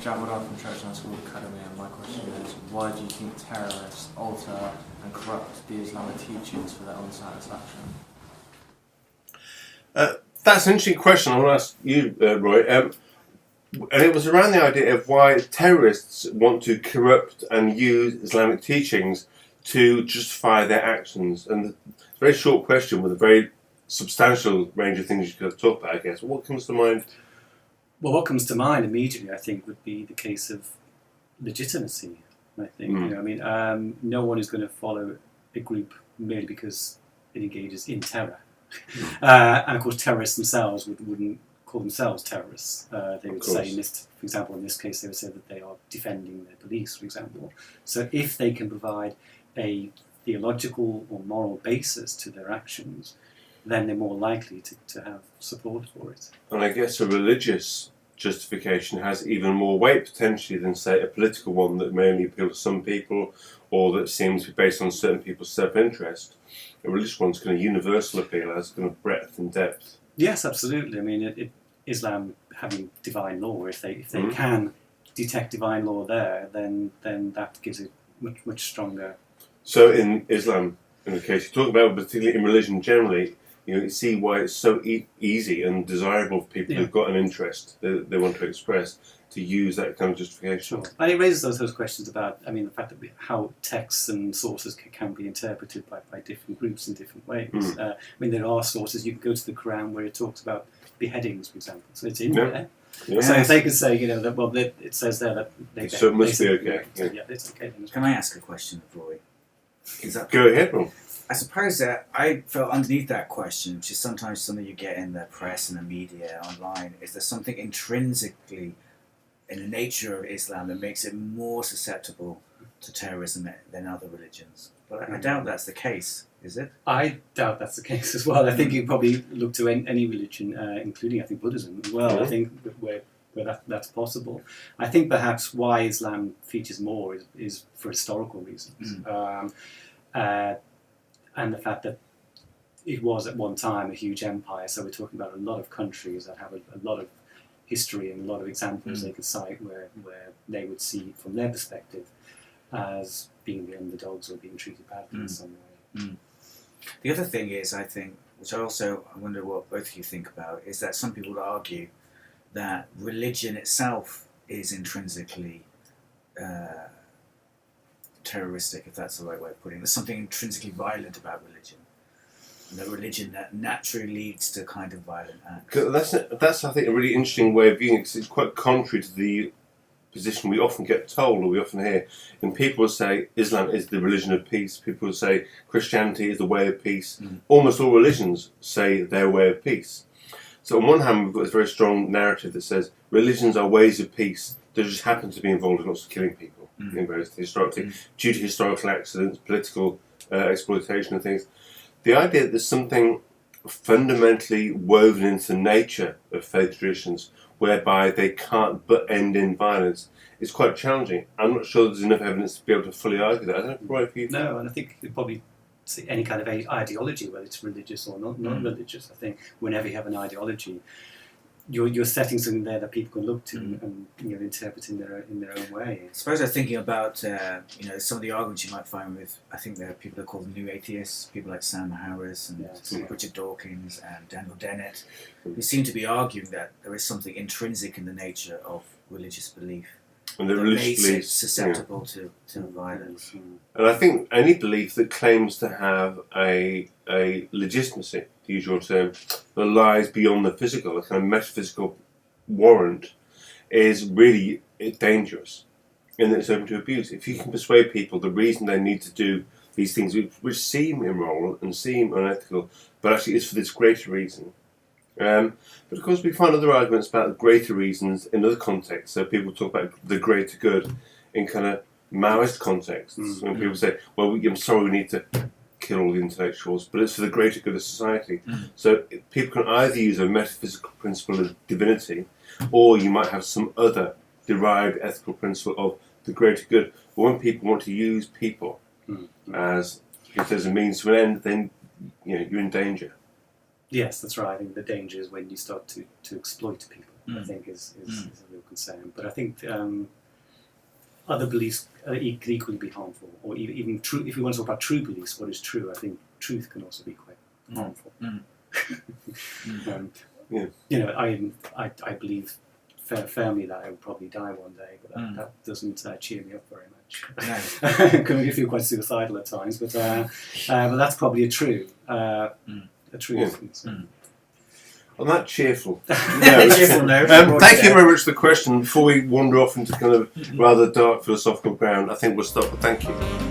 Jack Woodard from Churchdown School Academy, and my question is, why do you think terrorists alter and corrupt the Islamic teachings for their own satisfaction? That's an interesting question. I want to ask you, Roy. And it was around the idea of why terrorists want to corrupt and use Islamic teachings to justify their actions. And it's a very short question with a very substantial range of things you could talk about, I guess. What comes to mind? Well, what comes to mind immediately, I think, would be the case of legitimacy. I think, no one is going to follow a group merely because it engages in terror. And of course, terrorists themselves wouldn't call themselves terrorists. They would say, for example, in this case, they would say that they are defending their beliefs, for example. So if they can provide a theological or moral basis to their actions, then they're more likely to have support for it. And I guess a religious justification has even more weight potentially than, say, a political one that may only appeal to some people or that seems to be based on certain people's self-interest. A religious one's kind of universal appeal, has kind of breadth and depth. Yes, absolutely. I mean, Islam having divine law, if they can detect divine law there, then that gives it much stronger. So in Islam, in the case you're talking about, particularly in religion generally, you see why it's so easy and desirable for people who've got an interest they want to express to use that kind of justification. Sure. And it raises those questions about, the fact that how texts and sources can be interpreted by different groups in different ways. There are sources, you can go to the Quran where it talks about beheadings, for example, so it's in there. Yeah. So if they could say, it says there that so it must be okay. Yeah, it's okay. Can I ask a question, Roy? Go ahead, Roy. I suppose that I felt underneath that question, which is sometimes something you get in the press and the media online, is there something intrinsically in the nature of Islam that makes it more susceptible to terrorism than other religions? But I doubt that's the case, is it? I doubt that's the case as well. I think you probably look to any religion, including, I think, Buddhism as well. I think where that's possible. I think perhaps why Islam features more is for historical reasons. And the fact that it was at one time a huge empire, so we're talking about a lot of countries that have a lot of history and a lot of examples they could cite where they would see from their perspective as being the underdogs or being treated badly in some way. The other thing is, I think, which I wonder what both of you think about, is that some people argue that religion itself is intrinsically terroristic, if that's the right way of putting it. There's something intrinsically violent about religion. And the religion that naturally leads to kind of violent acts. That's I think, a really interesting way of viewing it, because it's quite contrary to the position we often get told, or we often hear. And people will say Islam is the religion of peace. People will say Christianity is the way of peace. Almost all religions say their way of peace. So on one hand, we've got this very strong narrative that says religions are ways of peace that just happen to be involved in lots of killing people, historically, due to historical accidents, political exploitation and things. The idea that there's something fundamentally woven into the nature of faith traditions whereby they can't but end in violence is quite challenging. I'm not sure there's enough evidence to be able to fully argue that. I don't know, Roy, if you... No, and I think you probably see any kind of ideology, whether it's religious or non-religious. I think whenever you have an ideology, you're setting something there that people can look to and interpret in their own way. I suppose I was thinking about some of the arguments you might find with, I think there are people that are called new atheists, people like Sam Harris and Richard Dawkins and Daniel Dennett, who seem to be arguing that there is something intrinsic in the nature of religious belief and the that religious makes beliefs, it susceptible to violence. And I think any belief that claims to have a legitimacy, to use your term, that lies beyond the physical, a kind of metaphysical warrant, is really dangerous in that it's open to abuse. If you can persuade people the reason they need to do these things, which seem immoral and seem unethical, but actually is for this greater reason. But of course we find other arguments about greater reasons in other contexts. So people talk about the greater good in kind of Maoist contexts. When people say, well, I'm sorry we need to kill all the intellectuals, but it's for the greater good of society. So people can either use a metaphysical principle of divinity, or you might have some other derived ethical principle of the greater good. But when people want to use people as if there's a means to an end, then you're in danger. Yes, that's right. I think the danger is when you start to exploit people. I think is a real concern. But I think other beliefs could equally be harmful, or even true. If we want to talk about true beliefs, what is true? I think truth can also be quite harmful. You know, I believe firmly that I will probably die one day, but that doesn't cheer me up very much. No. Can make me feel quite suicidal at times, but that's probably a truth. On that cheerful Cheerful note, thank you very much for the question. Before we wander off into kind of rather dark philosophical ground, I think we'll stop. But thank you.